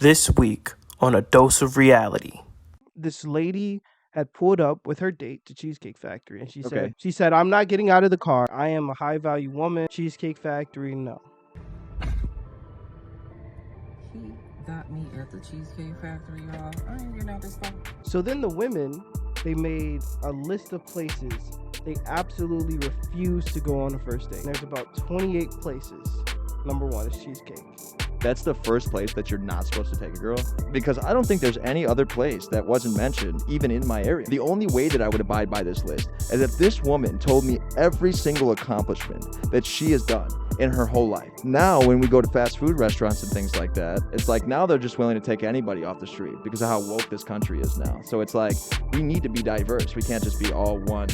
This week on A Dose of Reality. This lady had pulled up with her date to Cheesecake Factory, and Okay. she said, "I'm not getting out of the car. I am a high value woman. Cheesecake Factory, no." He got me at the Cheesecake Factory, y'all. I ain't getting out this car. So then the women, they made a list of places they absolutely refuse to go on the first date. There's about 28 places. Number one is Cheesecake. That's the first place that you're not supposed to take a girl, because I don't think there's any other place that wasn't mentioned, even in my area. The only way that I would abide by this list is if this woman told me every single accomplishment that she has done in her whole life. Now, when we go to fast food restaurants and things like that, it's like now they're just willing to take anybody off the street because of how woke this country is now. So it's like, we need to be diverse. We can't just be all one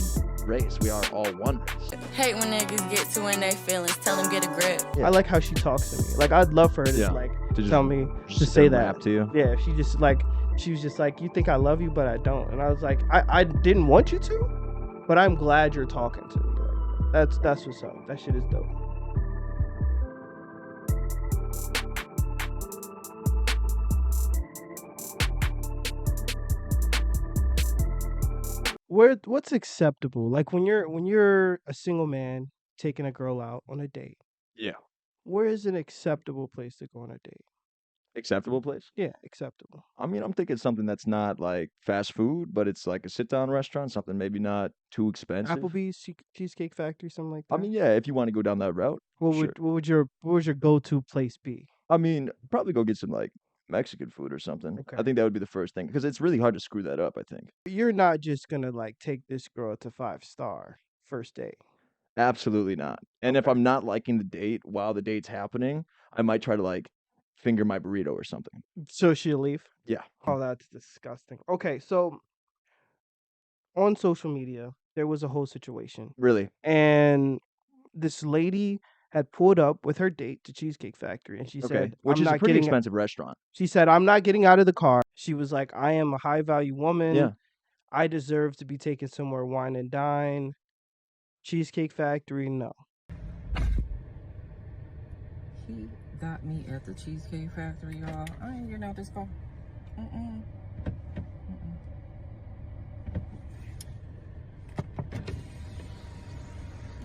race. We are all one race. Hate when niggas get too in their feelings. Tell them get a grip. I like how she talks to me. Like, I'd love for her to just tell me to sit say there and that. rap to you. Yeah, if she was just like, "You think I love you, but I don't." And I was like, I didn't want you to, but I'm glad you're talking to me. Like, that's what's up. That shit is dope. What's acceptable? Like when you're a single man taking a girl out on a date, Yeah. where is an acceptable place to go on a date? Acceptable place? Yeah, acceptable. I mean, I'm thinking something that's not like fast food, but it's like a sit-down restaurant, something maybe not too expensive. Applebee's, Cheesecake Factory, something like that. I mean, yeah, if you want to go down that route, sure. What would your go-to place be? I mean, probably go get some like Mexican food or something. Okay. I think that would be the first thing because it's really hard to screw that up, I think. You're not just gonna like take this girl to 5-star first date. Absolutely not. And if Okay. I'm not liking the date while the date's happening, I might try to like finger my burrito or something. So she'll leave? Yeah. Oh, that's disgusting. Okay, so on social media, there was a whole situation. Really? And this lady had pulled up with her date to Cheesecake Factory, and she Okay. said, Which "I'm is a not pretty getting expensive restaurant. She said, "I'm not getting out of the car." She was like, "I am a high value woman. Yeah. I deserve to be taken somewhere wine and dine. Cheesecake Factory, no." He got me at the Cheesecake Factory, y'all. I ain't getting out this car.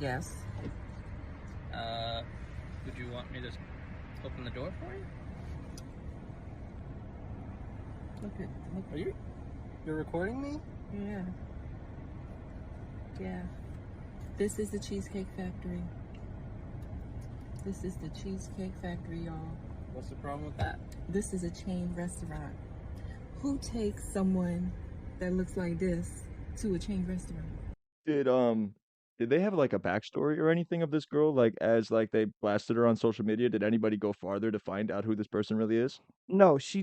Yes. Would you want me to open the door for you? Look. You're recording me? Yeah. Yeah. This is the Cheesecake Factory. This is the Cheesecake Factory, y'all. What's the problem with that? This is a chain restaurant. Who takes someone that looks like this to a chain restaurant? Did they have like a backstory or anything of this girl? Like as like they blasted her on social media, did anybody go farther to find out who this person really is? No, she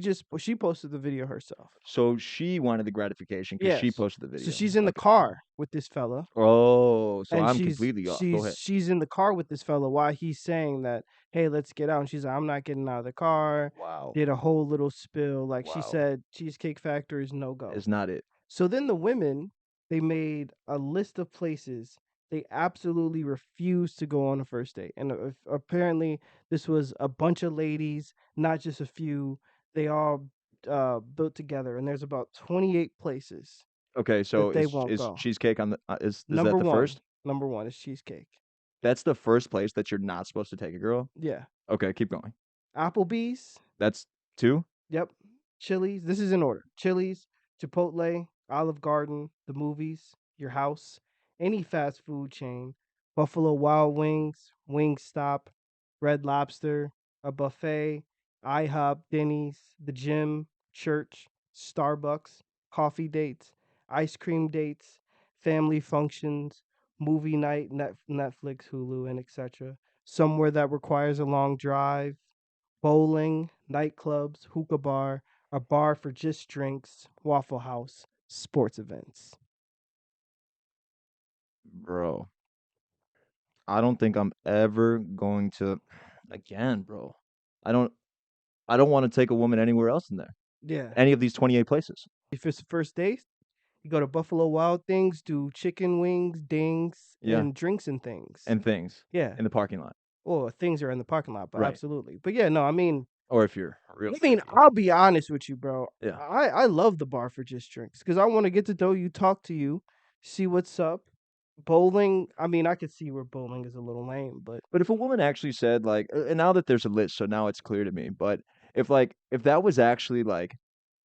posted the video herself. So she wanted the gratification because she Yes. posted the video. So she's in the Okay. car with this fella. Oh, so And I'm she's completely off. Go ahead. she's in the car with this fella while he's saying that, "Hey, let's get out." And she's like, "I'm not getting out of the car." Wow. Did a whole little spill. Like she Wow. said, Cheesecake Factory is no go. It's not it. So then the women, they made a list of places they absolutely refused to go on a first date. And apparently this was a bunch of ladies, not just a few. They all built together, and there's about 28 places Okay, so that they won't is go. cheesecake on the is that Number the one. first? Number one is Cheesecake. That's the first place that you're not supposed to take a girl? Yeah. Okay, keep going. Applebee's. That's 2? Yep. Chili's. This is in order. Chili's, Chipotle, Olive Garden, the movies, your house, any fast food chain, Buffalo Wild Wings, Wingstop, Red Lobster, a buffet, IHOP, Denny's, the gym, church, Starbucks, coffee dates, ice cream dates, family functions, movie night, Netflix, Hulu, and etc. Somewhere that requires a long drive, bowling, nightclubs, hookah bar, a bar for just drinks, Waffle House, sports events. Bro, I don't think I'm ever going to again, bro. I don't want to take a woman anywhere else in there. Yeah. Any of these 28 places. If it's the first date, you go to Buffalo Wild Things, do chicken wings, dings, Yeah. and drinks and things. And things Yeah. in the parking lot. Well, things are in the parking lot, but Right. absolutely. But yeah, no, I mean, Or if you're real I mean, freaky. I'll be honest with you, bro. Yeah. I love the bar for just drinks because I want to get to know you, talk to you, see what's up. Bowling, I mean, I could see where bowling is a little lame, but But if a woman actually said like, and now that there's a list, so now it's clear to me. But if that was actually like,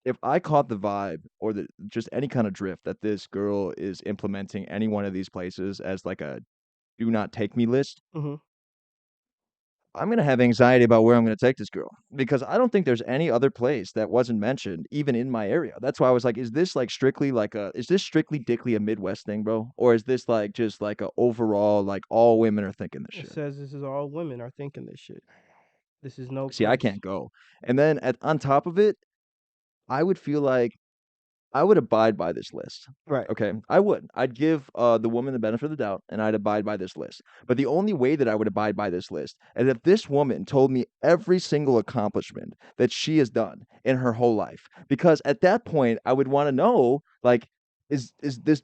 if I caught the vibe or the just any kind of drift that this girl is implementing any one of these places as like a do not take me list, mhm. I'm gonna have anxiety about where I'm gonna take this girl because I don't think there's any other place that wasn't mentioned, even in my area. That's why I was like, is this like strictly like is this strictly dickly a Midwest thing, bro? Or is this like just like a overall like all women are thinking this It shit? says this is all women are thinking this shit. This is no See, I place. can't go. And then on top of it, I would feel like I would abide by this list. Right. Okay, I would. I'd give the woman the benefit of the doubt, and I'd abide by this list. But the only way that I would abide by this list is if this woman told me every single accomplishment that she has done in her whole life. Because at that point, I would want to know, like, is this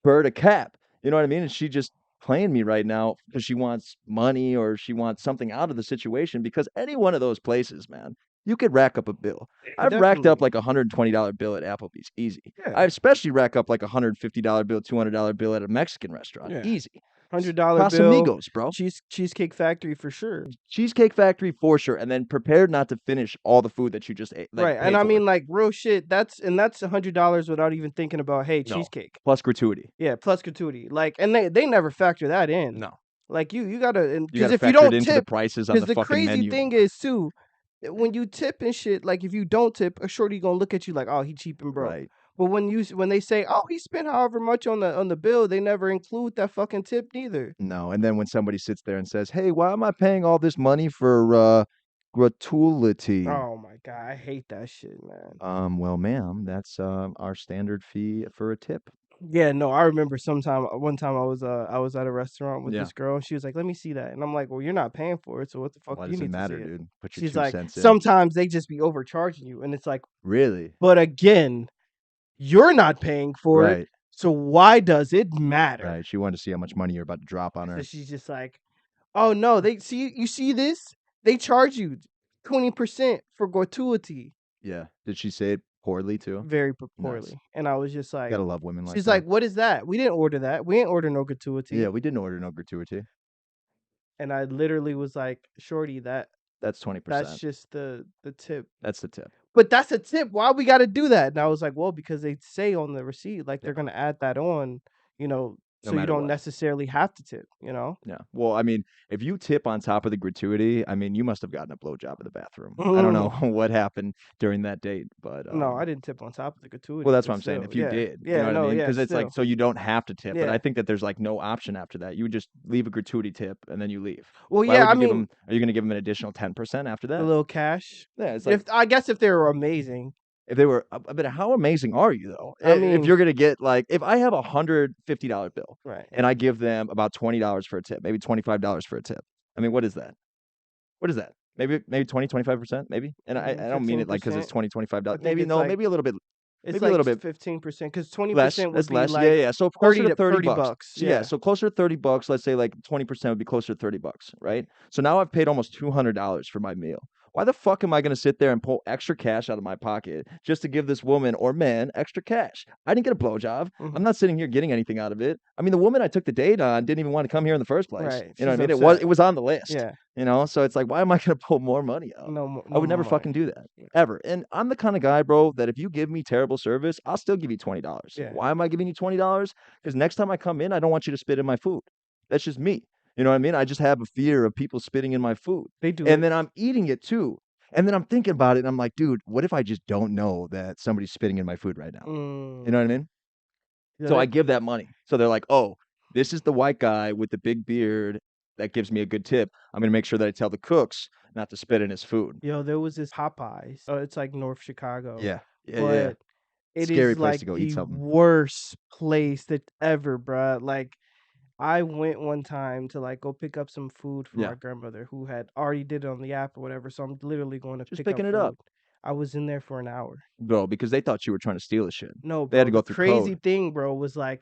bird a cap? You know what I mean? Is she just playing me right now because she wants money or she wants something out of the situation? Because any one of those places, man, you could rack up a bill. I've racked up Definitely. like $120 bill at Applebee's, easy. Yeah. I especially rack up like $150 bill, $200 bill at a Mexican restaurant, Yeah. easy. $100 bill. Casamigos, bro. Cheesecake Factory for sure. Cheesecake Factory for sure, and then prepared not to finish all the food that you just ate. Like, Right. And paid I for. mean, like, real shit. That's $100 without even thinking about, hey, No. cheesecake. Plus gratuity. Yeah, plus gratuity. Like, and they never factor that in. No, Like you gotta, you because got to if you factor it don't into the tip, prices on because the the fucking crazy menu. thing is too, when you tip and shit, like if you don't tip, a shorty gonna look at you like, oh, he cheap and broke. Right. But when they say, oh, he spent however much on the bill, they never include that fucking tip neither. No, and then when somebody sits there and says, "Hey, why am I paying all this money for gratuity?" Oh my god, I hate that shit, man. Well, ma'am, that's our standard fee for a tip. Yeah, no, I remember one time I was at a restaurant with Yeah. this girl and she was like, "Let me see that." And I'm like, "Well, you're not paying for it, so what the fuck Why do you does it need to matter, see it?" dude? Put your She's 2 like, cents in. "Sometimes they just be overcharging you." And it's like, Really? "But again, you're not paying for it, Right. so why does it matter?" Right. She wanted to see how much money you're about to drop on So her. she's just like, "Oh no, you see this? They charge you 20% for gratuity." Yeah. Did she say it poorly too? Very Nice. poorly. And I was just like, Gotta love women like she's that. like, "What is that? We didn't order that. We didn't order no gratuity." Yeah, we didn't order no gratuity. And I literally was like, "Shorty, That's 20%. that's just the tip." That's the tip. But that's a tip. Why we got to do that? And I was like, well, because they say on the receipt, like Yeah. they're gonna add that on, No so you matter don't what. necessarily have to tip. Yeah. Well, I mean, if you tip on top of the gratuity, I mean, you must have gotten a blowjob in the bathroom. I don't know what happened during that date, but No, I didn't tip on top of the gratuity. well, that's but what I'm saying. still, If you yeah. did, you Yeah, know what no, I mean? yeah, Because it's like, still. so you don't have to tip, but Yeah. I think that there's like no option after that. You would just leave a gratuity tip and then you leave. Well, Why yeah, would I you give mean, them? Are you going to give them an additional 10% after a that? little cash. Yeah, it's like If I guess if they were amazing, if they were. But how amazing are you though? I If mean, you're going to get like, if I have $150 bill right? and I give them about $20 for a tip, maybe $25 for a tip. I mean, what is that? What is that? Maybe 20, 25%, maybe. And I don't mean it like because it's 15%. $20, I $25. think Maybe it's no, like maybe a little bit. it's Maybe a little like bit 15% because less. 20% would That's be less. like Yeah. So closer to 30 bucks. bucks. So, yeah. So closer to 30 bucks. Let's say like 20% would be closer to 30 bucks, right? So now I've paid almost $200 for my meal. Why the fuck am I going to sit there and pull extra cash out of my pocket just to give this woman or man extra cash? I didn't get a blowjob. Mhm. I'm not sitting here getting anything out of it. I mean, the woman I took the date on didn't even want to come here in the first place. Right. You know what I She's mean? upset. It was on the list. Yeah. So it's like, why am I going to pull more money out? No I would never more fucking do that ever. And I'm the kind of guy, bro, that if you give me terrible service, I'll still give you $20. Yeah. Why am I giving you $20? Because next time I come in, I don't want you to spit in my food. That's just me. You know what I mean? I just have a fear of people spitting in my food. They do. And then I'm eating it too. And then I'm thinking about it and I'm like, dude, what if I just don't know that somebody's spitting in my food right now? You know what I mean? Yeah, So I give that money. So they're like, oh, this is the white guy with the big beard that gives me a good tip. I'm going to make sure that I tell the cooks not to spit in his food. Yo, there was this Popeyes. It's like North Chicago. Yeah. But it Scary is place like to go eat the something. worst place that ever, bruh. Like, I went one time to like go pick up some food for Yeah. my grandmother who had already did it on the app or whatever. So I'm literally going to Just pick picking up it up. food. I was in there for an hour. Bro, because they thought you were trying to steal the shit. No, They had bro. to go The through crazy code. thing, bro, was like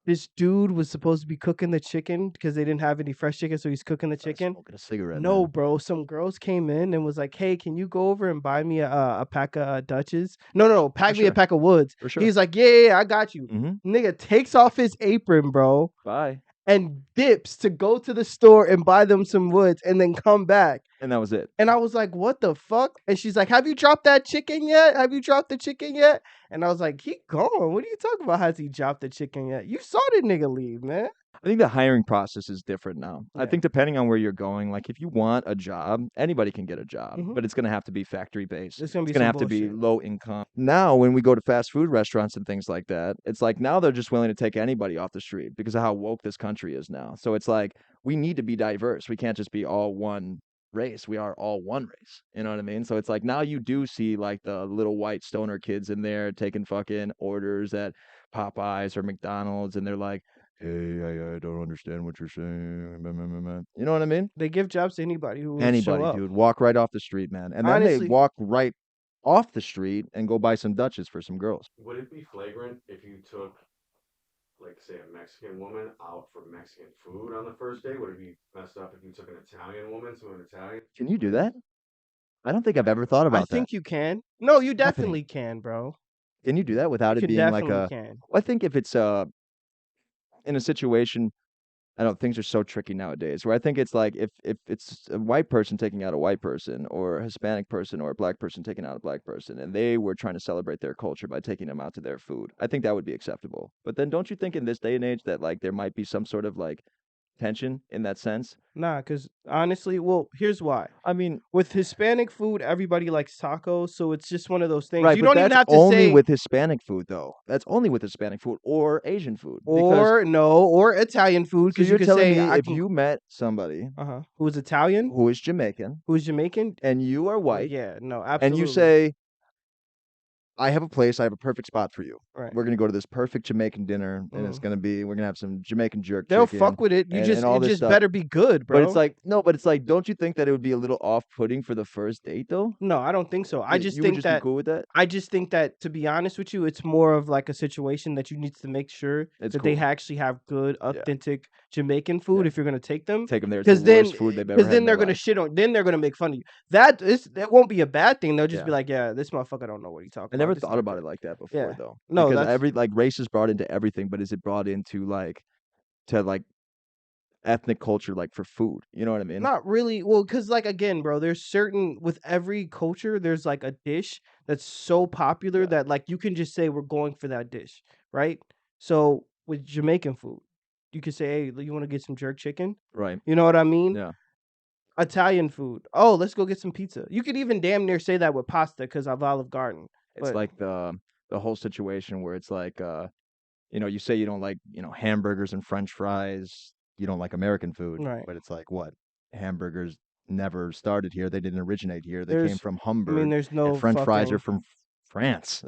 this dude was supposed to be cooking the chicken because they didn't have any fresh chicken, so he's cooking the chicken. Smoking a cigarette. No, man. bro. Some girls came in and was like, "Hey, can you go over and buy me a pack of Dutches? No, pack me a sure. pack of Woods." For sure. He's like, "Yeah, I got you." Mm-hmm. Nigga takes off his apron, bro, Bye. and dips to go to the store and buy them some Woods, and then come back. And that was it. And I was like, "What the fuck?" And she's like, "Have you dropped that chicken yet? Have you dropped the chicken yet?" And I was like, "Keep going. What are you talking about? Has he dropped the chicken yet? You saw the nigga leave, man." I think the hiring process is different now. I Yeah. think depending on where you're going, like if you want a job, anybody can get a job, Mhm. but it's going to have to be factory based. It's gonna be going to some have to be bullshit. low income. Now, when we go to fast food restaurants and things like that, it's like now they're just willing to take anybody off the street because of how woke this country is now. So it's like we need to be diverse. We can't just be all one race. We are all one race. You know what I mean? So it's like now you do see like the little white stoner kids in there taking fucking orders at Popeyes or McDonald's, and they're like, hey, I don't understand what you're saying. You know what I mean? They give jobs to anybody who will show Anybody, up. dude. Walk right off the street, man. And then Honestly- they walk right off the street and go buy some Dutches for some girls. Would it be flagrant if you took, like, say, a Mexican woman out for Mexican food on the first date? Would it be messed up if you took an Italian woman to an Italian? Can you do that? I don't think I've ever thought about I think you can. No, you definitely can, bro. that. Can you do that without You it being like definitely a? can. Well, I think if it's in a situation, I don't things are so tricky nowadays. Where I think it's like if it's a white person taking out a white person, or a Hispanic person or a black person taking out a black person, and they were trying to celebrate their culture by taking them out to their food, I think that would be acceptable. But then, don't you think in this day and age that like there might be some sort of like tension in that sense? Nah, because honestly, well, here's why. I mean, With Hispanic food, everybody likes tacos, so it's just one of those things. right? You but don't even that's have to only say with Hispanic food, though. That's only with Hispanic food or Asian food. or Italian food, So because you're you could telling say me I if can, you met somebody who's Italian, who is Jamaican who's Jamaican, and you are white, yeah, no, and absolutely. you say, I have a place, I have a perfect spot for you. Right. We're gonna go to this perfect Jamaican dinner, and it's gonna be we're gonna have some Jamaican jerk They'll chicken. fuck with it. You and all it this just stuff. better be good, bro. But it's like no, but it's like, don't you think that it would be a little off-putting for the first date, though? no, I don't think so. I just you think would just that be cool with that. I just think that, to be honest with you, it's more of like a situation that you need to make sure It's that they cool. actually have good, authentic Jamaican food if you're gonna take them. Take them there. It's Because the then, worst food they've ever had. then in they're their gonna life. shit on. Then they're gonna make fun of you. That won't be a bad thing. They'll just be Yeah. like, "Yeah, this motherfucker don't know what he's talking I about." never This thought not about good." it like that before, Yeah. though. No, because that's- every like race is brought into everything, but is it brought into like to like ethnic culture, like for food? You know what I mean? Not really. Well, because like again, bro, there's certain with every culture, there's like a dish that's so popular that like you can just say we're going for that dish, right? So with Jamaican food, you could say, "Hey, you want to get some jerk chicken?" Right. You know what I mean? Yeah. Italian food. Oh, let's go get some pizza. You could even damn near say that with pasta because of Olive Garden. It's But- like the whole situation where it's like you say you don't like, hamburgers and French fries, you don't like American food, Right. but it's like what? Hamburgers never started here. They didn't originate here. They came There's- from I Hamburg. mean, there's no and French fries are fucking- from France.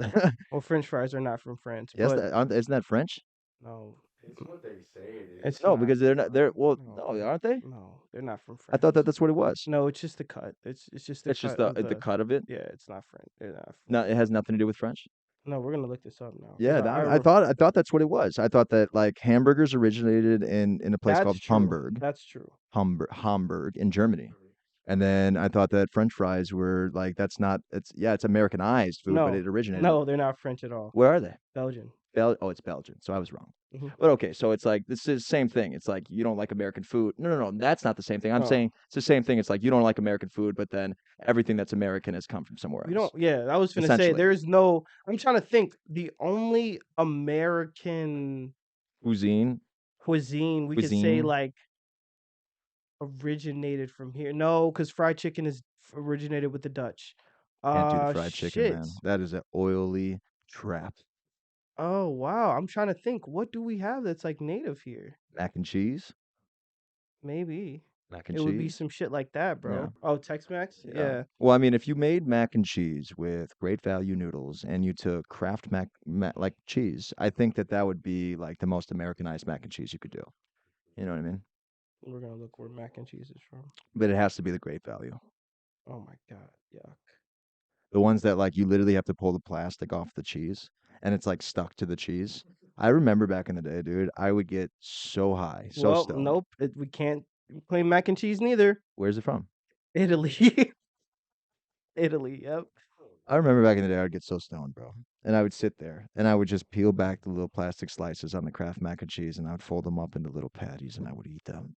Well, French fries are not from France. Yes, but isn't that French? no, It's what they say it is. it's No, not. because they're not. They're well, No. no, aren't they? No, they're not from France. I thought that's what it was. No, it's just the cut. It's just the It's just cut the of the cut of it. Yeah, it's not French. They're not. No, it has nothing to do with French. No, we're gonna look this up now. 'cause Yeah, I ref- thought that's what it was. I thought that like hamburgers originated in a place that's called true. Hamburg. That's true. Hamburg in Germany. And then I thought that French fries were like it's Americanized food, but No, it originated. No, they're not French at all. Where are they? Belgian. It's Belgian. So I was wrong. Mhm. But okay, so it's like this is the same thing. It's like you don't like American food. No, that's not the same thing. I'm No. saying it's the same thing. It's like you don't like American food, but then everything that's American has come from somewhere else. We don't. Yeah, I was gonna say Essentially. there's no. I'm trying to think. The only American Cuisine. cuisine we could say Cuisine. like originated from here. No, because fried chicken is originated with the Dutch. Can't do the fried chicken, man. shit. That is an oily trap. Oh wow, I'm trying to think. What do we have that's like native here? Mac and cheese. Maybe Mac and it cheese. would be some shit like that, bro. Yeah. Oh, Tex-Mex. Yeah. Well, I mean, if you made mac and cheese with great value noodles and you took Kraft mac like cheese, I think that would be like the most Americanized mac and cheese you could do. You know what I mean? We're gonna look where mac and cheese is from. But it has to be the great value. Oh my god, yuck. The ones that like you literally have to pull the plastic off the cheese and it's like stuck to the cheese. I remember back in the day, dude, I would get so high, so Well, stoned. nope. We can't claim mac and cheese neither. Where's it from? Italy. Italy. Yep. I remember back in the day, I would get so stoned, bro. And I would sit there and I would just peel back the little plastic slices on the Kraft mac and cheese and I would fold them up into little patties and I would eat them.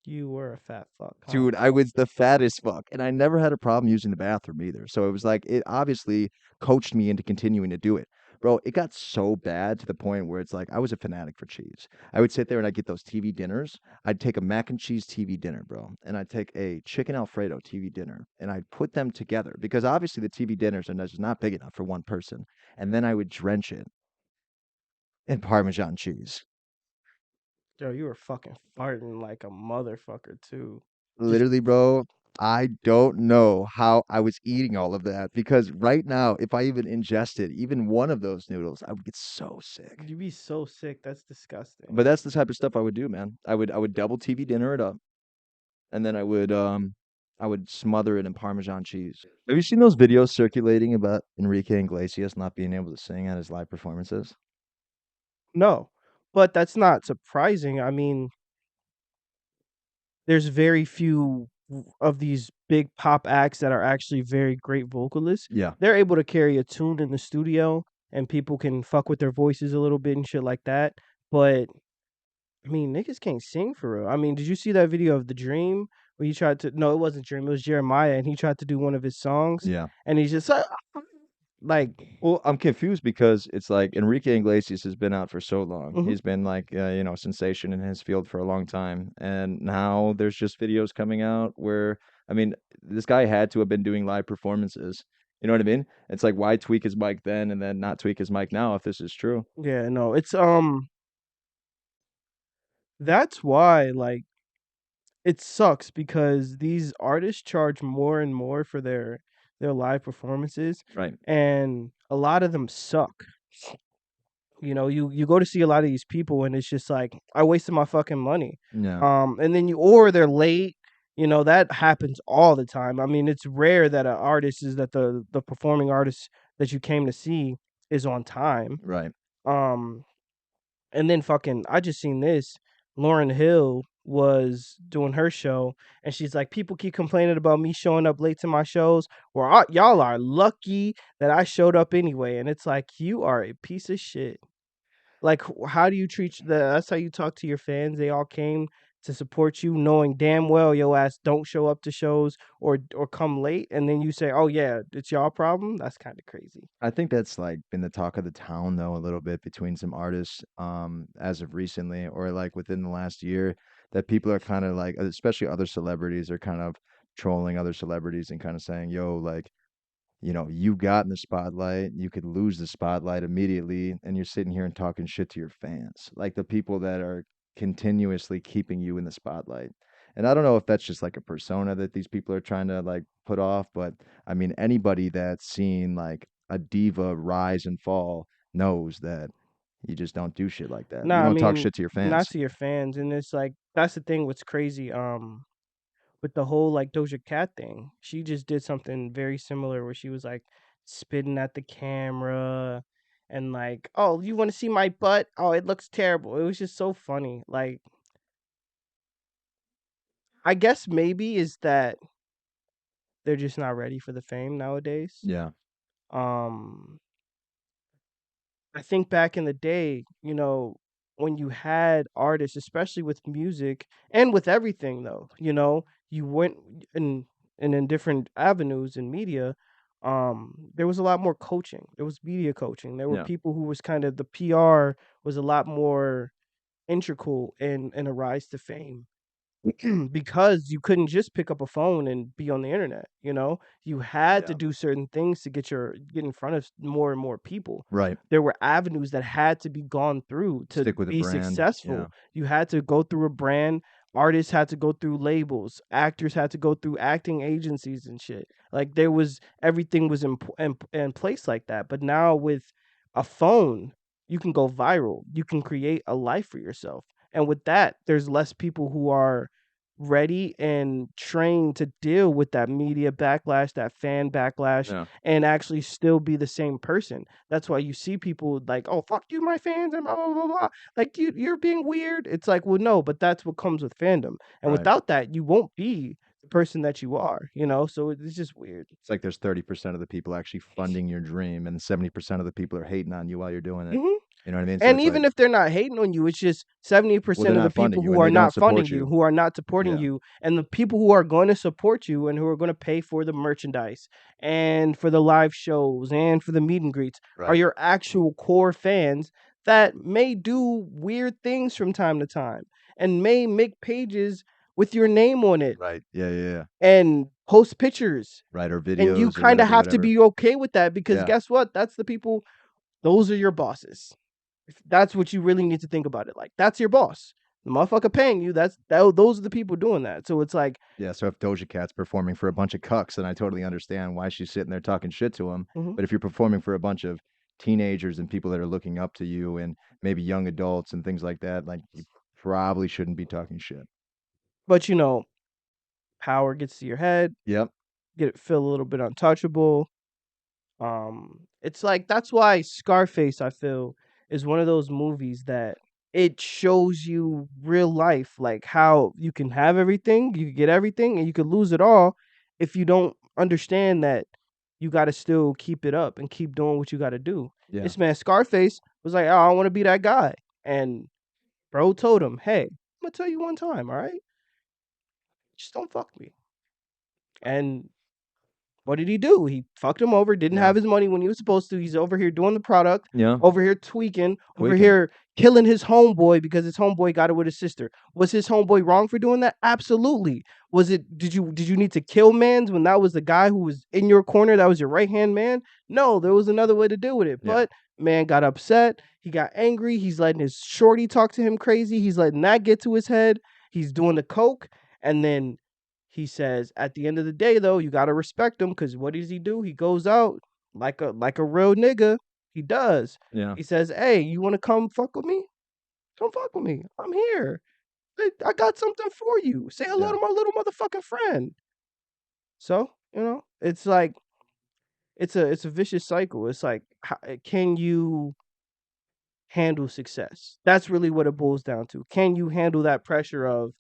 You were a fat fuck, huh? Dude, I was the fattest fuck. And I never had a problem using the bathroom either. So it was like, it obviously coached me into continuing to do it. Bro, it got so bad to the point where it's like I was a fanatic for cheese. I would sit there and I'd get those TV dinners. I'd take a mac and cheese TV dinner, bro, and I'd take a chicken Alfredo TV dinner and I'd put them together because obviously the TV dinners are just not big enough for one person. And then I would drench it in Parmesan cheese. Yo, you were fucking farting like a motherfucker too. Literally, bro, I don't know how I was eating all of that because right now, if I even ingested even one of those noodles, I would get so sick. You'd be so sick. That's disgusting. But that's the type of stuff I would do, man. I would double TV dinner it up, and then I would smother it in Parmesan cheese. Have you seen those videos circulating about Enrique Iglesias not being able to sing at his live performances? No, but that's not surprising. I mean, there's very few of these big pop acts that are actually very great vocalists. Yeah. They're able to carry a tune in the studio and people can fuck with their voices a little bit and shit like that. But I mean, niggas can't sing for real. I mean, did you see that video of The Dream where he tried to? No, it wasn't Dream. It was Jeremiah, and he tried to do one of his songs. Yeah. And he's just like, Well, I'm confused because it's like Enrique Iglesias has been out for so long. Mhm. He's been like, sensation in his field for a long time. And now there's just videos coming out where, I mean, this guy had to have been doing live performances. You know what I mean? It's like, why tweak his mic then and then not tweak his mic now if this is true? yeah, no, it's that's why like it sucks because these artists charge more and more for their live performances, Right. and a lot of them suck. You know, you go to see a lot of these people, and it's just like I wasted my fucking money. Yeah. And then or they're late. You know that happens all the time. I mean, it's rare that an artist is that the performing artist that you came to see is on time. Right. Um, and then fucking, I just seen this. Lauryn Hill was doing her show, and she's like, people keep complaining about me showing up late to my shows. Well, y'all are lucky that I showed up anyway. And it's like, you are a piece of shit. Like, how do you treat that's how you talk to your fans? They all came to support you, knowing damn well your ass don't show up to shows or come late, and then you say, "Oh yeah, it's y'all problem." That's kind of crazy. I think that's like been the talk of the town though a little bit between some artists as of recently or like within the last year that people are kind of like especially other celebrities are kind of trolling other celebrities and kind of saying, "Yo, like, you got in the spotlight, you could lose the spotlight immediately and you're sitting here and talking shit to your fans." Like the people that are continuously keeping you in the spotlight. And I don't know if that's just like a persona that these people are trying to like put off, but I mean, anybody that's seen like a diva rise and fall knows that you just don't do shit like that. You Nah, I don't talk mean, shit to your not fans. to your fans, and it's like that's the thing. What's crazy, with the whole like Doja Cat thing, she just did something very similar where she was like spitting at the camera and like, "Oh, you want to see my butt? Oh, it looks terrible." It was just so funny. Like, I guess maybe is that they're just not ready for the fame nowadays. Yeah. Um, I think back in the day, when you had artists, especially with music and with everything though, you went in in different avenues in media, there was a lot more coaching. There was media coaching. There were Yeah. people who was kind of the PR was a lot more integral in a rise to fame. Because you couldn't just pick up a phone and be on the internet, you had to Yeah. do certain things to get in front of more and more people. Right. There were avenues that had to be gone through to Stick with a be brand. successful. Yeah. You had to go through a brand. Artists had to go through labels. Actors had to go through acting agencies and shit. Like everything was in place like that. But now with a phone, you can go viral. You can create a life for yourself. And with that, there's less people who are ready and trained to deal with that media backlash, that fan backlash, Yeah. and actually still be the same person. That's why you see people like, oh, fuck you, my fans, and blah, blah, blah, blah. Like, you're being weird. It's like, well, no, but that's what comes with fandom. And Right. without that, you won't be the person that you are, you know? So it's just weird. It's like there's 30% of the people actually funding your dream, and 70% of the people are hating on you while you're doing it. Mhm. You know what I mean? So And it's even like, if they're not hating on you, it's just well, 70% they're of the not funding people you who and are they don't not funding support you, you. who are not supporting Yeah. you, and the people who are going to support you and who are going to pay for the merchandise and for the live shows and for the meet and greets are Right. your actual core fans that may do weird things from time to time and may make pages with your name on it Right. Yeah. Yeah. Yeah. and post pictures. Right. Or And you videos or kind of whatever, have to whatever. be okay with that because Yeah. guess what? That's the people, those are your bosses. If that's what you really need to think about it like. That's your boss. The motherfucker paying you, those are the people doing that. So it's like, Yeah. So if Doja Cat's performing for a bunch of cucks, then I totally understand why she's sitting there talking shit to them. mhm. But if you're performing for a bunch of teenagers and people that are looking up to you and maybe young adults and things like that, like you probably shouldn't be talking shit. But you know, power gets to your head, Yep. feel a little bit untouchable. It's like that's why Scarface, I feel, is one of those movies that it shows you real life, like how you can have everything, you can get everything, and you could lose it all if you don't understand that you got to still keep it up and keep doing what you got to do. Yeah. This man Scarface was like, "Oh, I want to be that guy," and bro told him, "Hey, I'm gonna tell you one time, all right? Just don't fuck me." And what did he do? He fucked him over, didn't Yeah. have his money when he was supposed to. He's over here doing the product, Yeah. over here tweaking, over Tweaking. here killing his homeboy because his homeboy got it with his sister. Was his homeboy wrong for doing that? Absolutely. Was it did you need to kill mans when that was the guy who was in your corner, that was your right-hand man? No, there was another way to deal with it. Yeah. But man got upset, he got angry, he's letting his shorty talk to him crazy, he's letting that get to his head. He's doing the coke, and then he says, at the end of the day, though, you gotta respect him because what does he do? He goes out like a real nigga. He does. Yeah. He says, "Hey, you want to come fuck with me? Come fuck with me. I'm here. I got something for you. Say hello Yeah. to my little motherfucking friend." So it's like it's a vicious cycle. It's like, can you handle success? That's really what it boils down to. Can you handle that pressure of,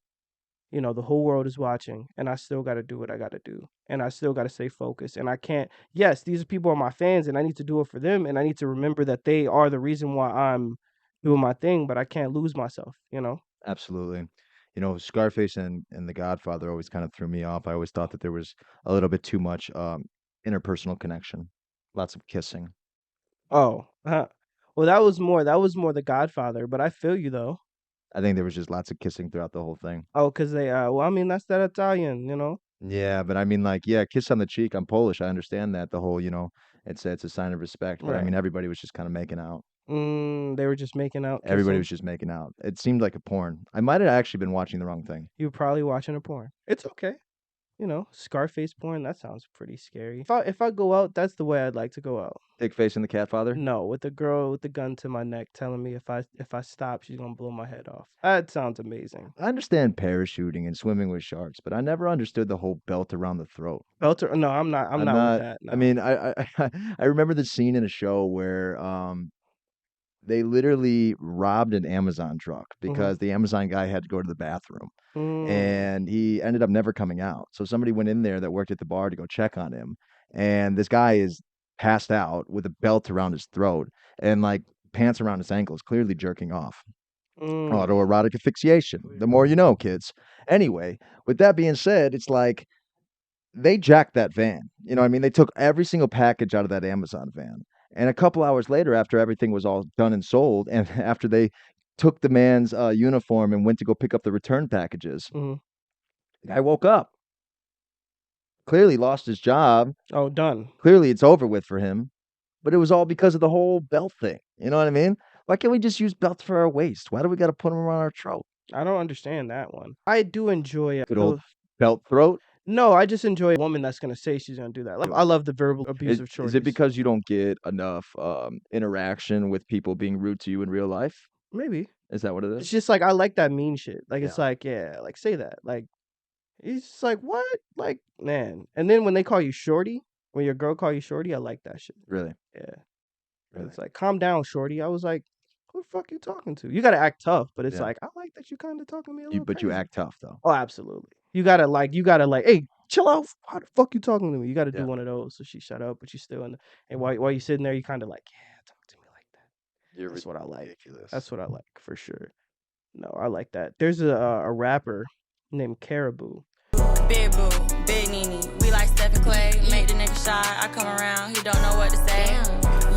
the whole world is watching and I still got to do what I got to do and I still got to stay focused and I can't, yes, these people are my fans and I need to do it for them and I need to remember that they are the reason why I'm doing my thing, but I can't lose myself. Absolutely. Scarface and The Godfather always kind of threw me off. I always thought that there was a little bit too much interpersonal connection, lots of kissing. Oh, well, that was more The Godfather, but I feel you though. I think there was just lots of kissing throughout the whole thing. Oh, because well, I mean, that's that Italian. Yeah, but I mean, like, yeah, kiss on the cheek. I'm Polish. I understand that. The whole, it's a sign of respect. But I Right. mean, everybody was just kind of making out. They were just making out, Everybody kissing. was just making out. It seemed like a porn. I might have actually been watching the wrong thing. You were probably watching a porn. It's okay. Scarface porn, that sounds pretty scary. If I go out, that's the way I'd like to go out. Dick face and the Catfather? No, with the girl with the gun to my neck telling me if I stop, she's gonna blow my head off. That sounds amazing. I understand parachuting and swimming with sharks, but I never understood the whole belt around the throat. Belter? No, I'm not with that. No. I mean, I remember the scene in a show where they literally robbed an Amazon truck because the Amazon guy had to go to the bathroom. And he ended up never coming out. So somebody went in there that worked at the bar to go check on him. And this guy is passed out with a belt around his throat and like pants around his ankles, clearly jerking off. Autoerotic asphyxiation. The more you know, kids. Anyway, with that being said, it's like they jacked that van. You know what I mean? They took every single package out of that Amazon van. And a couple hours later, after everything was all done and sold, and after they took the man's uniform and went to go pick up the return packages, the guy woke up. Clearly lost his job. Oh, done. Clearly it's over with for him. But it was all because of the whole belt thing. You know what I mean? Why can't we just use belts for our waist? Why do we got to put them around our throat? I don't understand that one. I do enjoy Good old belt throat. No, I just enjoy a woman that's gonna say she's gonna do that. Like, I love the verbal abusive shorties. Is it because you don't get enough interaction with people being rude to you in real life? Maybe. Is that what it It's is? just like I like that mean shit. Like it's Yeah. like, yeah, like say that. Like It's just like, what? Like, man. And then when they call you shorty, when your girl call you shorty, I like that shit. Really? Yeah. Really? It's like, calm down, shorty. I was like, who the fuck you talking to? You gotta act tough, but it's Yeah. like, I like that you kind of talking to me a little But crazy. you act tough though. Oh, absolutely. You gotta like, hey, chill out. How the fuck you talking to me? You gotta do Yeah. one of those. So she shut up, but you still in the, and while you sitting there, you kind of like, yeah, talk to me like that. You're That's what I like. ridiculous. That's what I like for sure. No, I like that. There's a rapper named Caribou. Big boo, big Nene. We like Steph and Clay. Make the nigga shy. I come around, he don't know what to say.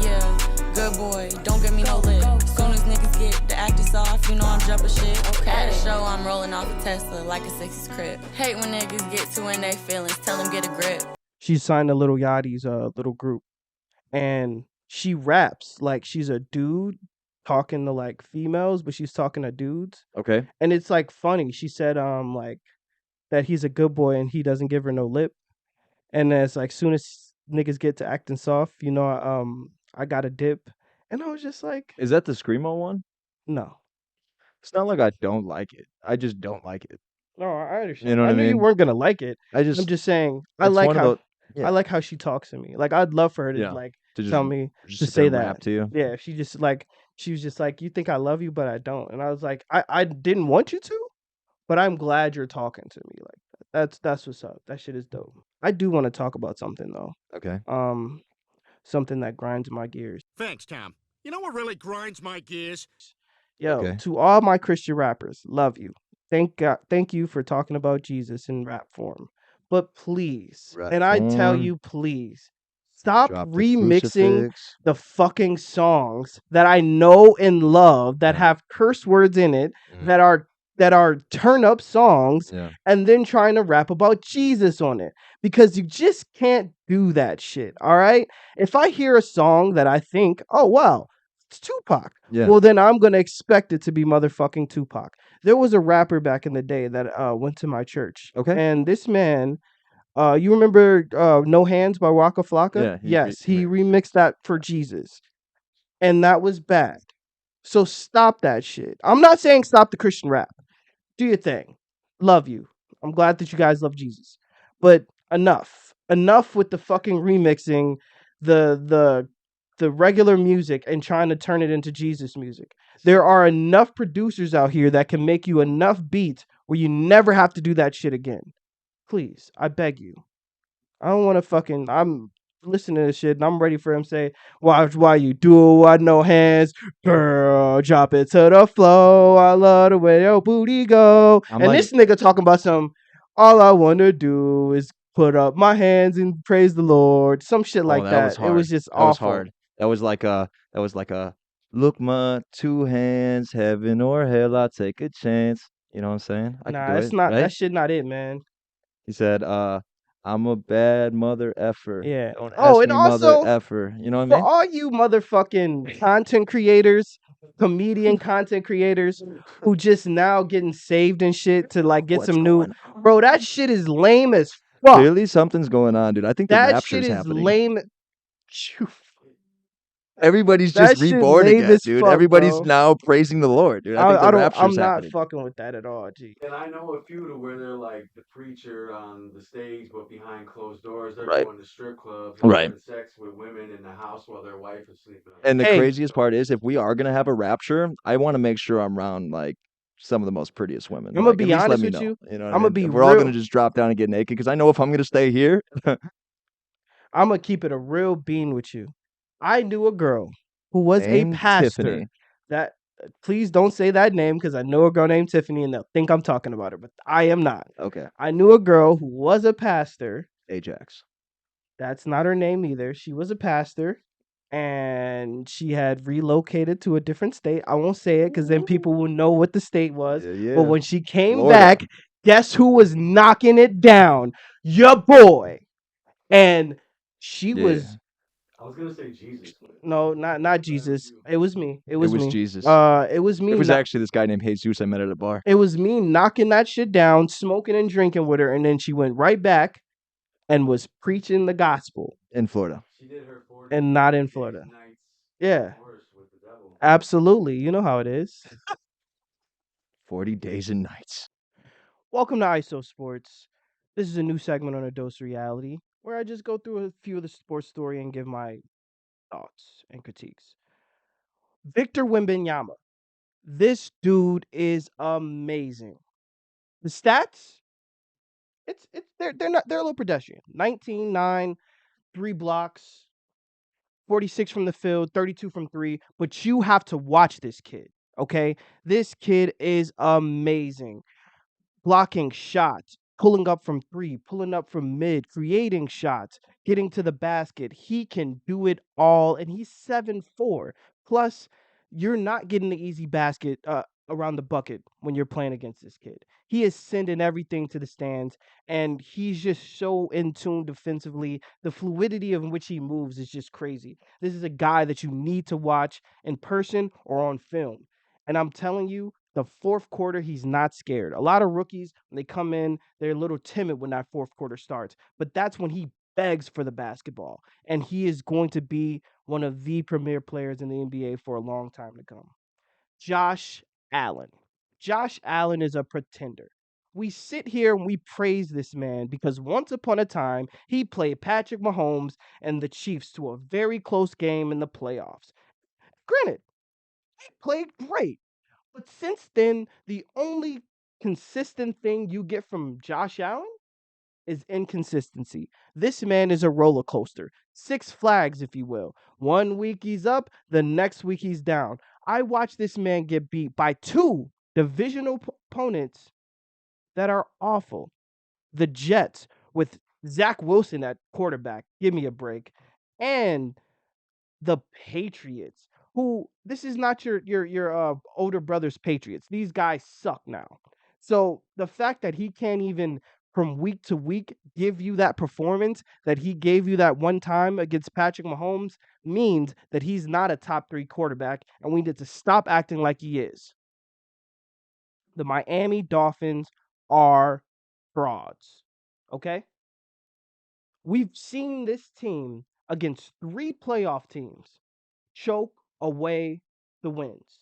Yeah, good boy. Don't give me no lip. Soon as niggas get the acting soft, you know I'm jumping shit. Okay. At the show, I'm rolling off a Tesla like a 60s crib. Hate when niggas get too in their feelings. Tell them get a grip. She signed to Lil Yachty's little group, and she raps like she's a dude talking to like females, but she's talking to dudes, Okay. and it's like funny. She said like that he's a good boy and he doesn't give her no lip, and as like soon as niggas get to acting soft, you know, I got a dip, and I was just like, Is that the Screamo one? no, It's not like I don't like it. I just don't like it. no, I understand. You know what I I knew you mean? weren't gonna like it. I I'm just just saying I it's like one of how those I yeah. like how she talks to me. Like I'd love for her to Yeah. like To just tell me just to sit there say and that. rap to you. Yeah, she just like she was just like, you think I love you, but I don't. And I was like, I didn't want you to, but I'm glad you're talking to me like that. That's what's up. That shit is dope. I do want to talk about something though. Okay. Something that grinds my gears. Thanks, Tom. You know what really grinds my gears? Yo, Okay. to all my Christian rappers, love you. Thank you for talking about Jesus in rap form. But please, Rap and I tell form. you, please, stop Drop the remixing crucifix. the fucking songs that I know and love that Yeah. have curse words in it, Mhm. that are turn up songs, Yeah. and then trying to rap about Jesus on it. Because you just can't do that shit. All right? If I hear a song that I think, oh wow, it's Tupac. Yeah. Well, then I'm gonna expect it to be motherfucking Tupac. There was a rapper back in the day that went to my church. Okay. And this man, you remember No Hands by Waka Flocka? Yeah, Yes, he remixed that for Jesus. And that was bad. So stop that shit. I'm not saying stop the Christian rap. Do your thing. Love you. I'm glad that you guys love Jesus. But enough. Enough with the fucking remixing the regular music and trying to turn it into Jesus music. There are enough producers out here that can make you enough beats where you never have to do that shit again. Please, I beg you. I don't want to fucking. I'm listening to this shit and I'm ready for him to say, "Watch why you do it, no hands, girl, drop it to the floor. I love the way your booty go." I'm and like- this nigga talking about some. All I want to do is put up my hands and praise the Lord. Some shit like that that. was It hard. was just That was awful. hard. That was like a look my two hands, heaven or hell, I'll take a chance. You know what I'm saying? I Nah, can do that's it, not right? that shit. Not it, man. He said, I'm a bad mother effer. Yeah. Don't Oh, ask and me mother also effer. You know what I for mean? all you motherfucking content creators, comedian content creators who just now getting saved and shit to like get What's some new, going on? bro, that shit is lame as fuck. Clearly something's going on, dude. I think the That rapture's shit is happening. lame. Everybody's That just shit reborn lame again, as dude. fuck, Everybody's bro. now praising the Lord, dude. I think the I'm rapture's not happening. fucking with that at all, G. And I know a few to where they're like the preacher on the stage, but behind closed doors, they're Right. going to strip clubs and Right. having sex with women in the house while their wife is sleeping. And the Hey. craziest part is, if we are gonna have a rapture, I want to make sure I'm around like some of the most prettiest women. I'ma Like, be at least let honest me with know. you. You know what I I'ma mean? be If we're all real. gonna just drop down and get naked, because I know if I'm gonna stay here, I'm gonna keep it a real bean with you. I knew a girl who was named a pastor. Tiffany. That please don't say that name because I know a girl named Tiffany and they'll think I'm talking about her, but I am not. Okay, I knew a girl who was a pastor. Ajax. That's not her name either. She was a pastor and she had relocated to a different state. I won't say it because then people will know what the state was. Yeah. But when she came Florida. back, guess who was knocking it down? Your boy. And she Yeah. was I was gonna say Jesus. But no, not Jesus. It was me. It was me. Jesus. It was me. It was actually this guy named Jesus I met at a bar. It was me knocking that shit down, smoking and drinking with her, and then she went right back and was preaching the gospel. In Florida. she did her 40 And not in days Florida. and nights Yeah, course with the devil. absolutely. You know how it is. 40 days and nights. Welcome to ISO Sports. This is a new segment on A Dose Reality where I just go through a few of the sports story and give my thoughts and critiques. Victor Wembanyama. This dude is amazing. The stats, they're a little pedestrian. 19, 9, 3 blocks, 46 from the field, 32 from 3, but you have to watch this kid, okay? This kid is amazing. Blocking shots, pulling up from 3, pulling up from mid, creating shots, getting to the basket. He can do it all, and he's 7'4". Plus, you're not getting the easy basket around the bucket when you're playing against this kid. He is sending everything to the stands, and he's just so in tune defensively. The fluidity of which he moves is just crazy. This is a guy that you need to watch in person or on film. And I'm telling you, the fourth quarter, he's not scared. A lot of rookies, when they come in, they're a little timid when that fourth quarter starts. But that's when he begs for the basketball. And he is going to be one of the premier players in the NBA for a long time to come. Josh Allen. Josh Allen is a pretender. We sit here and we praise this man because once upon a time, he played Patrick Mahomes and the Chiefs to a very close game in the playoffs. Granted, he played great. But since then, the only consistent thing you get from Josh Allen is inconsistency. This man is a roller coaster. Six Flags, if you will. 1 week he's up, the next week he's down. I watched this man get beat by 2 divisional opponents that are awful. The Jets with Zach Wilson at quarterback. Give me a break. And the Patriots, who this is not your older brother's Patriots. These guys suck now. So the fact that he can't even from week to week give you that performance that he gave you that one time against Patrick Mahomes means that he's not a top 3 quarterback, and we need to stop acting like he is. The Miami Dolphins are frauds. Okay? We've seen this team against 3 playoff teams choke away the wins.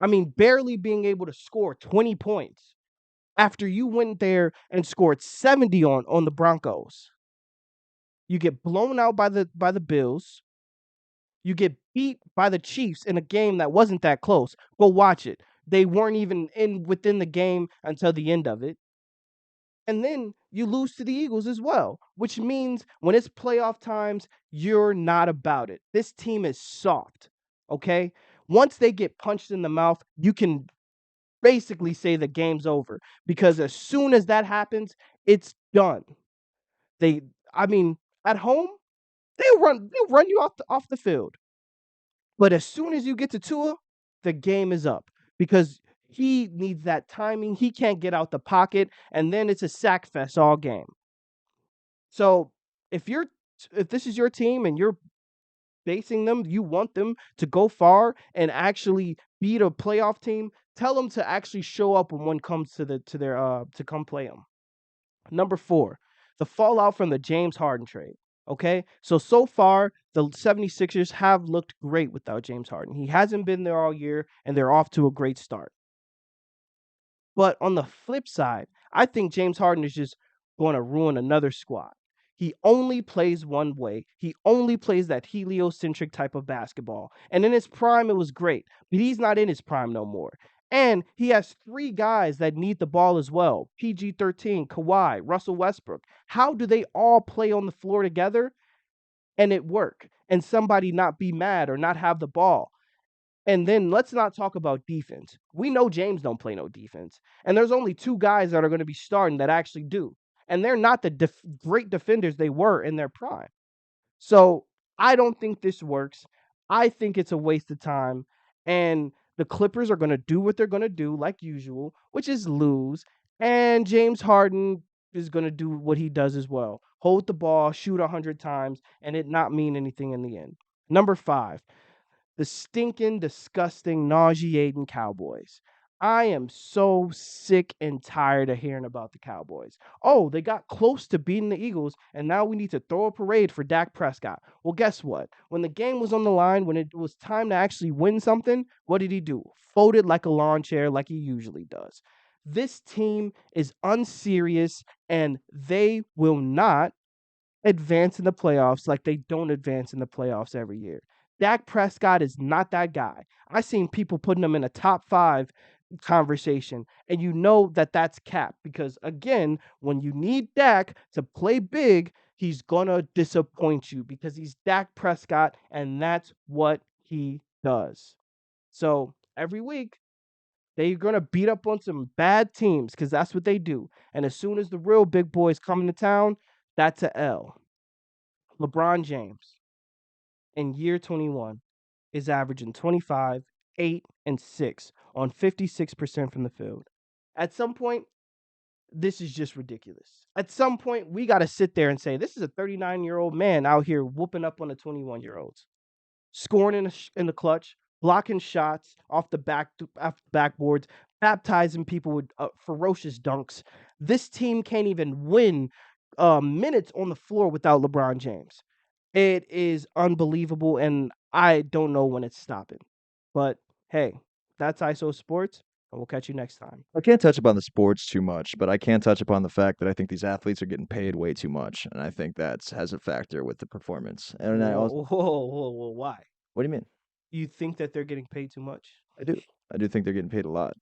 I mean, barely being able to score 20 points after you went there and scored 70 on the Broncos. You get blown out by the Bills. You get beat by the Chiefs in a game that wasn't that close. Go watch it. They weren't even within the game until the end of it. And then you lose to the Eagles as well, which means when it's playoff times, you're not about it. This team is soft, okay? Once they get punched in the mouth, you can basically say the game's over because as soon as that happens, it's done. At home, they'll run you off the field. But as soon as you get to Tua, the game is up because he needs that timing. He can't get out the pocket, and then it's a sack fest all game. So if this is your team and you're basing them, you want them to go far and actually beat a playoff team, tell them to actually show up when one comes to come play them. Number 4, the fallout from the James Harden trade. Okay, so far, the 76ers have looked great without James Harden. He hasn't been there all year, and they're off to a great start. But on the flip side, I think James Harden is just going to ruin another squad. He only plays one way. He only plays that heliocentric type of basketball. And in his prime, it was great. But he's not in his prime no more. And he has 3 guys that need the ball as well. PG-13, Kawhi, Russell Westbrook. How do they all play on the floor together and it work? And somebody not be mad or not have the ball? And then let's not talk about defense. We know James don't play no defense. And there's only 2 guys that are going to be starting that actually do. And they're not the great defenders they were in their prime. So I don't think this works. I think it's a waste of time. And the Clippers are going to do what they're going to do like usual, which is lose. And James Harden is going to do what he does as well. Hold the ball, shoot 100 times, and it not mean anything in the end. Number 5, the stinking, disgusting, nauseating Cowboys. I am so sick and tired of hearing about the Cowboys. Oh, they got close to beating the Eagles, and now we need to throw a parade for Dak Prescott. Well, guess what? When the game was on the line, when it was time to actually win something, what did he do? Folded like a lawn chair like he usually does. This team is unserious, and they will not advance in the playoffs like they don't advance in the playoffs every year. Dak Prescott is not that guy. I seen people putting him in a top 5 conversation, and you know that that's cap because, again, when you need Dak to play big, he's gonna disappoint you because he's Dak Prescott, and that's what he does. So every week, they're gonna beat up on some bad teams because that's what they do. And as soon as the real big boys come into town, that's a L. LeBron James in year 21 is averaging 25, 8, and 6 on 56% from the field. At some point, this is just ridiculous. At some point, we got to sit there and say, this is a 39-year-old man out here whooping up on the 21-year-olds, scoring in the clutch, blocking shots off the backboards, baptizing people with ferocious dunks. This team can't even win minutes on the floor without LeBron James. It is unbelievable, and I don't know when it's stopping. But hey, that's ISO Sports, and we'll catch you next time. I can't touch upon the sports too much, but I can touch upon the fact that I think these athletes are getting paid way too much, and I think that has a factor with the performance. And I also, Whoa, why? what do you mean? You think that they're getting paid too much? I do. I do think they're getting paid a lot.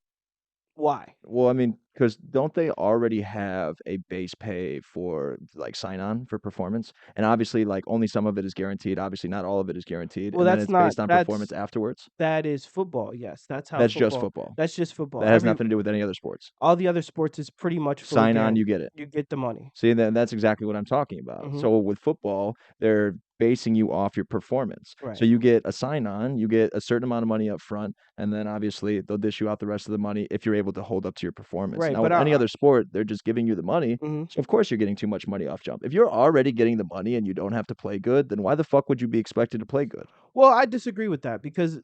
Why? Well, I mean, because don't they already have a base pay for like sign on for performance? And obviously, like only some of it is guaranteed. Obviously, not all of it is guaranteed. Well, and then that's it's not based on that's performance afterwards. that is football. Yes, that's how That's football. just football. That's just football. That has nothing to do with any other sports. All the other sports is pretty much for Sign on, again, you get it. you get the money. See, that's exactly what I'm talking about. Mhm. So with football, they're basing you off your performance. Right. So you get a sign on, you get a certain amount of money up front, and then obviously they'll dish you out the rest of the money if you're able to hold up to your performance. Right, Now, but with any other sport, they're just giving you the money. Mhm. So of course you're getting too much money off jump. If you're already getting the money and you don't have to play good, then why the fuck would you be expected to play good? Well, I disagree with that because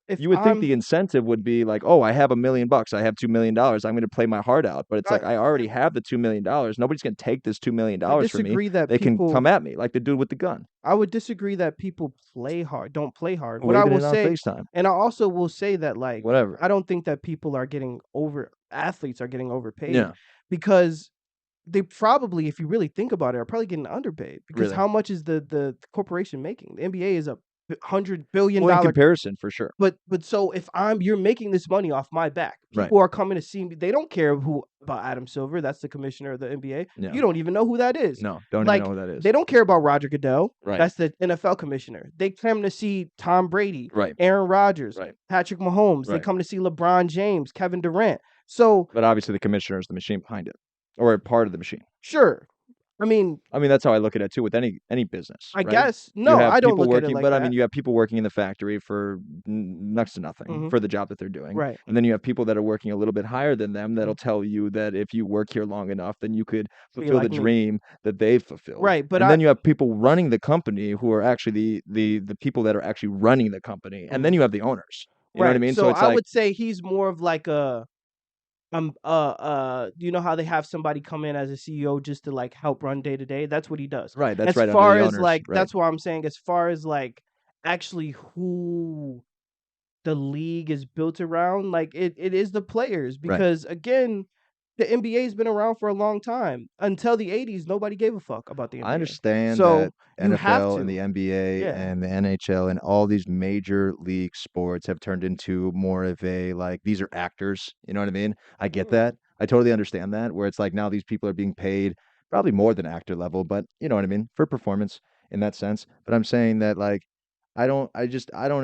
if You would I'm, think the incentive would be like, oh, I have $1 million, I have $2 million, I'm going to play my heart out. But it's like I already have the $2 million. Nobody's going to take this $2 million I from me. disagree that They people can come at me like the dude with the gun. I would disagree that people play hard, don't play hard. What We're I even will on say, FaceTime. and I also will say that like Whatever. I don't think that people are getting athletes are getting overpaid Yeah. because they probably, if you really think about it, are probably getting underpaid because Really? how much is the corporation making? The NBA is a $100 billion. Well, in comparison, for sure. But so if you're making this money off my back, Right. people are coming to see me. They don't care about Adam Silver. That's the commissioner of the NBA. Yeah. You don't even know who that is. No, don't Like, even know who that is. They don't care about Roger Goodell. Right. That's the NFL commissioner. They come to see Tom Brady, Right. Aaron Rodgers, Right. Patrick Mahomes. They Right. come to see LeBron James, Kevin Durant. So But obviously the commissioner is the machine behind it, or a part of the machine. sure. I mean, that's how I look at it too with any business. I right? guess You no, have I don't people look at it working, like but that. I mean, you have people working in the factory for next to nothing Mhm. for the job that they're doing, Right. and then you have people that are working a little bit higher than them that'll tell you that if you work here long enough, then you could fulfill like the me. dream that they've fulfilled. Right, but and then you have people running the company who are actually the people that are actually running the company, and then you have the owners. You know what I mean? So it's I like would say he's more of like a you know how they have somebody come in as a CEO just to like help run day to day? That's what he does. right. That's As right. far under the as owners, like right. that's why I'm saying as far as like actually who the league is built around, like it is the players Right. because again, the NBA's been around for a long time. Until the 80s, nobody gave a fuck about the NBA. I understand So that you have NFL to. and the NBA Yeah. and the NHL and all these major league sports have turned into more of a like these are actors. You know what I mean? I get that. I totally understand that. Where it's like now these people are being paid probably more than actor level, but you know what I mean for performance in that sense. But I'm saying that like I don't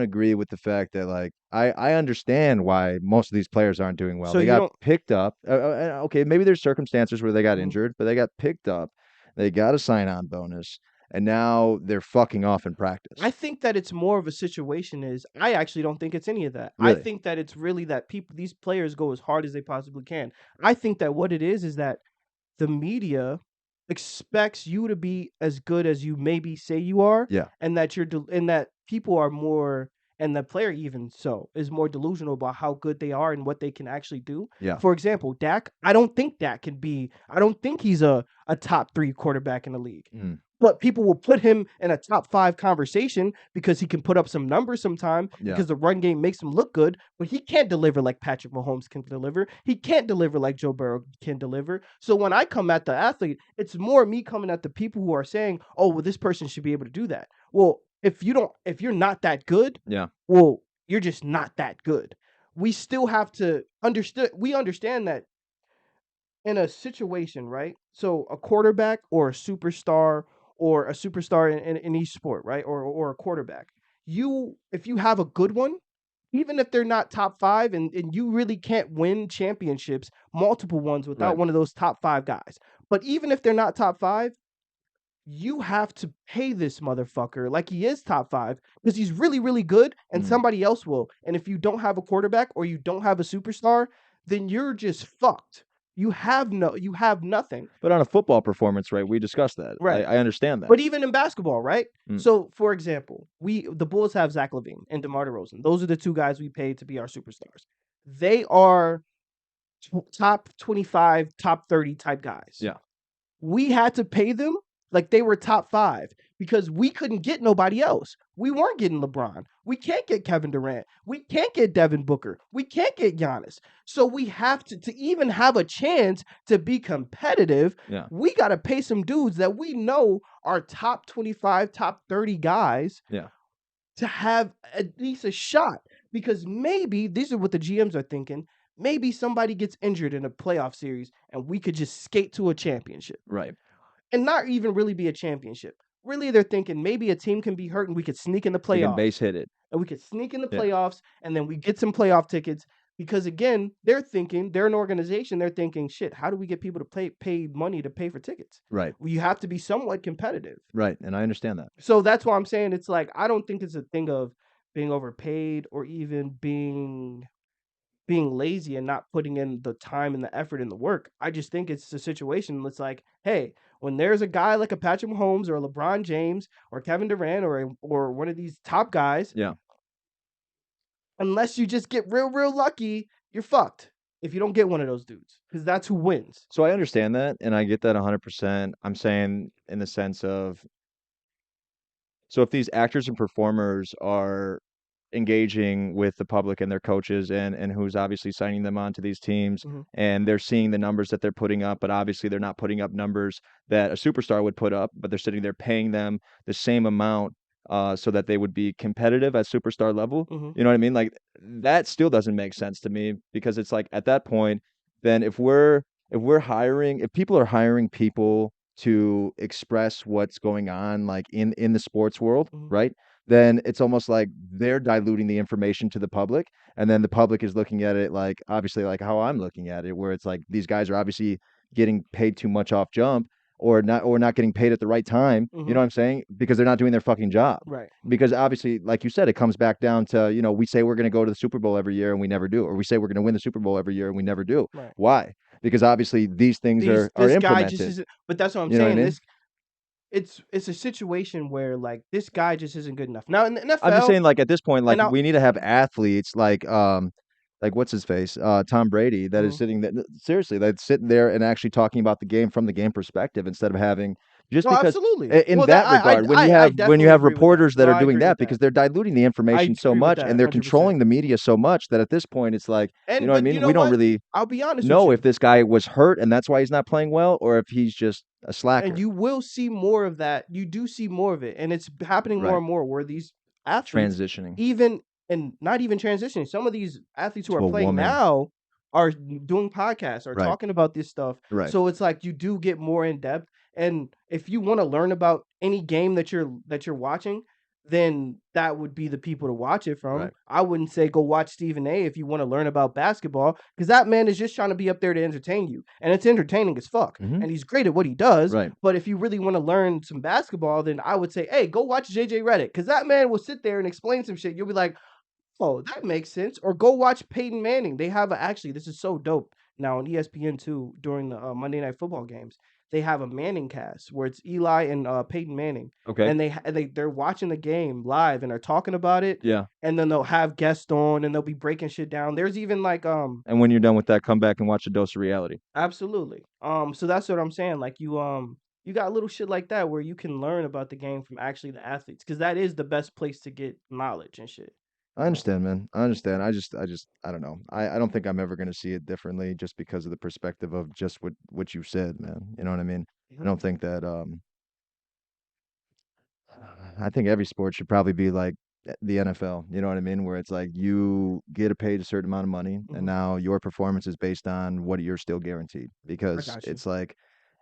agree with the fact that like I understand why most of these players aren't doing well. So They you got don't- picked up. Okay, maybe there's circumstances where they got Mhm. injured, but they got picked up. They got a sign-on bonus, and now they're fucking off in practice. I think that it's more of a situation is I actually don't think it's any of that. I Really? think that it's really that these players go as hard as they possibly can. I think that what it is that the media expects you to be as good as you maybe say you are. Yeah. And that and that people are more, and the player even so is more delusional about how good they are and what they can actually do. Yeah. For example, Dak, I don't think he's a top 3 quarterback in the league. Mm. but people will put him in a top 5 conversation because he can put up some numbers sometime Yeah. because the run game makes him look good, but he can't deliver like Patrick Mahomes can deliver. He can't deliver like Joe Burrow can deliver. So when I come at the athlete, it's more me coming at the people who are saying, "Oh, well, this person should be able to do that." Well, if you're not that good, Yeah. well, you're just not that good. We still have to understand that in a situation, right? So a quarterback or a superstar in each sport, right? Or a quarterback. If you have a good one, even if they're not top 5 and you really can't win championships, multiple ones without Right. one of those top 5 guys. But even if they're not top 5, you have to pay this motherfucker like he is top 5 because he's really, really good and somebody else will. And if you don't have a quarterback or you don't have a superstar, then you're just fucked. You have nothing. But on a football performance, right? We discussed that. Right. I understand that. But even in basketball, right? Mm. So, for example, the Bulls have Zach LaVine and DeMar DeRozan. Those are the 2 guys we paid to be our superstars. They are top 25, top 30 type guys. Yeah. We had to pay them like they were top 5 because we couldn't get nobody else. We weren't getting LeBron. We can't get Kevin Durant. We can't get Devin Booker. We can't get Giannis. So we have to even have a chance to be competitive. Yeah. We got to pay some dudes that we know are top 25, top 30 guys. Yeah. To have at least a shot, because maybe these are what the GMs are thinking. Maybe somebody gets injured in a playoff series and we could just skate to a championship. Right. And not even really be a championship. Really, they're thinking maybe a team can be hurt and we could sneak in the They can playoffs. base hit it. And we could sneak in the Yeah. playoffs and then we get some playoff tickets. Because again, they're an organization, they're thinking, shit, how do we get people to pay money to pay for tickets? Right. Well, you have to be somewhat competitive. Right. And I understand that. So that's why I'm saying it's like, I don't think it's a thing of being overpaid or even being lazy and not putting in the time and the effort and the work. I just think it's a situation that's like, hey, when there's a guy like a Patrick Mahomes or a LeBron James or Kevin Durant or one of these top guys, Yeah. unless you just get real, real lucky, you're fucked if you don't get one of those dudes because that's who wins. So I understand that, and I get that 100%. I'm saying in the sense of, so if these actors and performers are engaging with the public and their coaches and who's obviously signing them onto these teams, and they're seeing the numbers that they're putting up, but obviously they're not putting up numbers that a superstar would put up, but they're sitting there paying them the same amount so that they would be competitive at superstar level. You know what I mean? Like, that still doesn't make sense to me, because it's like, at that point, then if people are hiring people to express what's going on, like in the sports world, right? Then it's almost like they're diluting the information to the public, and then the public is looking at it like, obviously, like how I'm looking at it, where it's like these guys are obviously getting paid too much off jump, or not getting paid at the right time. You know what I'm saying? Because they're not doing their fucking job. Right. Because obviously, like you said, it comes back down to, we say we're going to go to the Super Bowl every year and we never do, or we say we're going to win the Super Bowl every year and we never do. Right. Why? Because obviously these things are This guy implemented. just isn't, but that's what I'm You know what saying. I mean? It's a situation where like this guy just isn't good enough. Now in the NFL, I'm just saying, like, at this point, like, and we need to have athletes like what's his face, Tom Brady, that is sitting there, seriously, that's sitting there and actually talking about the game from the game perspective, instead of having no, because absolutely. in Well, that regard, when you have definitely agree with reporters that No, are I doing agree that, with because they're diluting the information so agree with much, that, and they're 100%. controlling the media so much, that at this point it's like, And you know what I but mean? you know We don't what? really I'll be honest know with if this guy was hurt and that's why he's not playing well, or if he's just a slacker. and you will see more of that. You do see more of it, and it's happening more Right. and more where these athletes Transitioning. even and not even transitioning. Some of these athletes who To are a playing woman. now are doing podcasts or Right. talking about this stuff. Right. So it's like you do get more in depth. And if you want to learn about any game that you're watching, then that would be the people to watch it from. Right. I wouldn't say go watch Stephen A if you want to learn about basketball, because that man is just trying to be up there to entertain you. And it's entertaining as fuck. Mhm. And he's great at what he does. Right. But if you really want to learn some basketball, then I would say, hey, go watch JJ Redick, because that man will sit there and explain some shit. You'll be like, oh, that makes sense. Or go watch Peyton Manning. They have actually, this is so dope. Now on ESPN2 during the Monday Night Football games, they have a Manning cast where it's Eli and Peyton Manning, Okay. and they're watching the game live and are talking about it. Yeah. And then they'll have guests on and they'll be breaking shit down. There's even like And when you're done with that, come back and watch A Dose of Reality. absolutely. So that's what I'm saying. Like you you got little shit like that where you can learn about the game from actually the athletes, because that is the best place to get knowledge and shit. I understand, man. I understand. I don't know. I don't think I'm ever gonna see it differently just because of the perspective of just what you said, man. You know what I mean? I don't think that I think every sport should probably be like the NFL. You know what I mean? Where it's like you get paid a certain amount of money, and now your performance is based on what you're still guaranteed. Because got you. it's like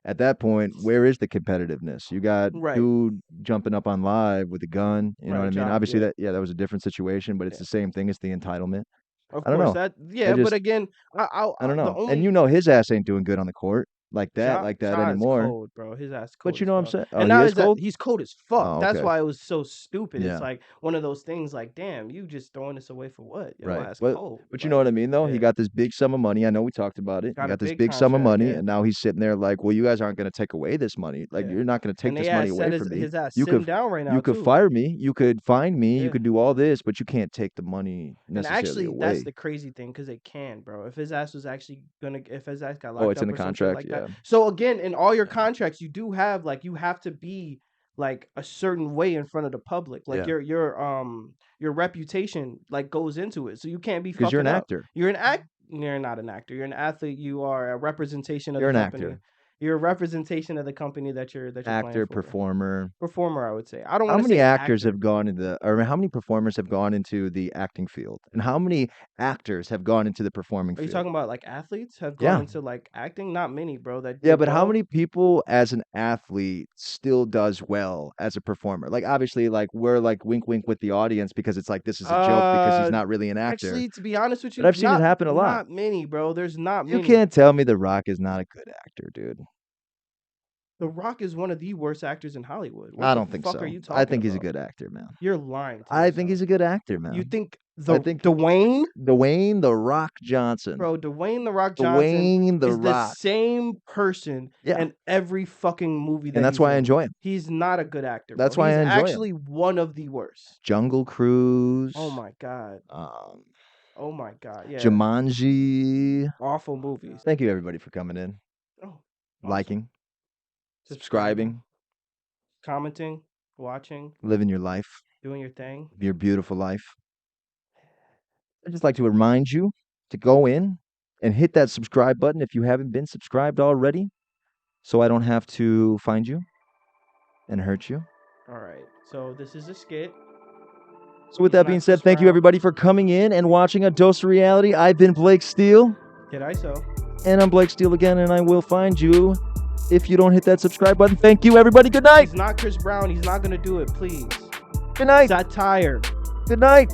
at that point, where is the competitiveness? You got Right. dude jumping up on live with a gun. You know Right, what I mean? job, Obviously, yeah. that was a different situation, but it's Yeah. the same thing. It's the entitlement. Of I don't course, know. that yeah, just- but again, I don't the know. only And you know his ass ain't doing good on the court like Ja that Ja is anymore. cold, bro. His ass But cold you as know what I'm fuck. saying? Oh, And he not is is that cold? he's cold as fuck. Oh, That's okay. why it was so stupid. Yeah. It's like one of those things like, damn, you just throwing this away for what? Your Right. ass But cold. you know what I mean, though? He yeah. got this big sum of money. I know we talked about it. He Got a got this big big sum of contract, money, yeah. and now he's sitting there like, well, you guys aren't going to take away this money. Like, Yeah. you're not going to take And this they money ass away set from me. his ass You simmed could down right now, you could too. fire me. You could fine me. Yeah. You could do all this, but you can't take the money And necessarily actually, away. that's the crazy thing, because it can, bro. If his ass was actually if his ass got locked Oh, it's up in the or some shit contract, like yeah. that. So again, in all your contracts, you do have like you have to be like a certain way in front of the public. Like Yeah. your reputation like goes into it. So you can't be Because you're an fucking up. actor. You're not an actor. You're an athlete. You are a representation of You're the an company. actor. You're a representation of the company that you're playing Actor, for. performer. Performer, I would say. I don't How want to many say actors actor. have gone into, or how many performers have gone into the acting field, and how many actors have gone into the performing Are you field? talking about like athletes have Yeah. gone into like acting? Not many, bro. That Yeah, did but how well. many people as an athlete still does well as a performer? Like obviously, like we're like wink wink with the audience because it's like this is a joke because he's not really an actor. Actually, to be honest with you, But I've seen it happen a lot. Not many, bro. There's not You many. can't tell me The Rock is not a good actor, dude. The Rock is one of the worst actors in Hollywood. What I the don't think fuck so. Are you talking I think he's a about? good actor, man. You're lying. To I think yourself. he's a good actor, man. You think I think Dwayne? Dwayne The Rock Johnson. Bro, Dwayne The Rock Johnson Dwayne The is the Rock. same person Yeah. in every fucking movie that And that's he's why I in. enjoy him. He's not a good actor. That's bro. why He's I enjoy him. actually one of the worst. Jungle Cruise. Oh my god. Oh my god. Yeah. Jumanji. Awful movies. Thank you, everybody, for coming in, Oh, awesome. liking, subscribing, commenting, watching, living your life, doing your thing. your beautiful life. I'd just like to remind you to go in and hit that subscribe button if you haven't been subscribed already, so I don't have to find you and hurt you. All right. So this is a skit. So with that being said, thank you, everybody, for coming in and watching A Dose of Reality. I've been Blake Steele. Did I so? And I'm Blake Steele again, and I will find you if you don't hit that subscribe button. Thank you, everybody. Good night. He's not Chris Brown. He's not going to do it, please. Good night. Satire. Good night.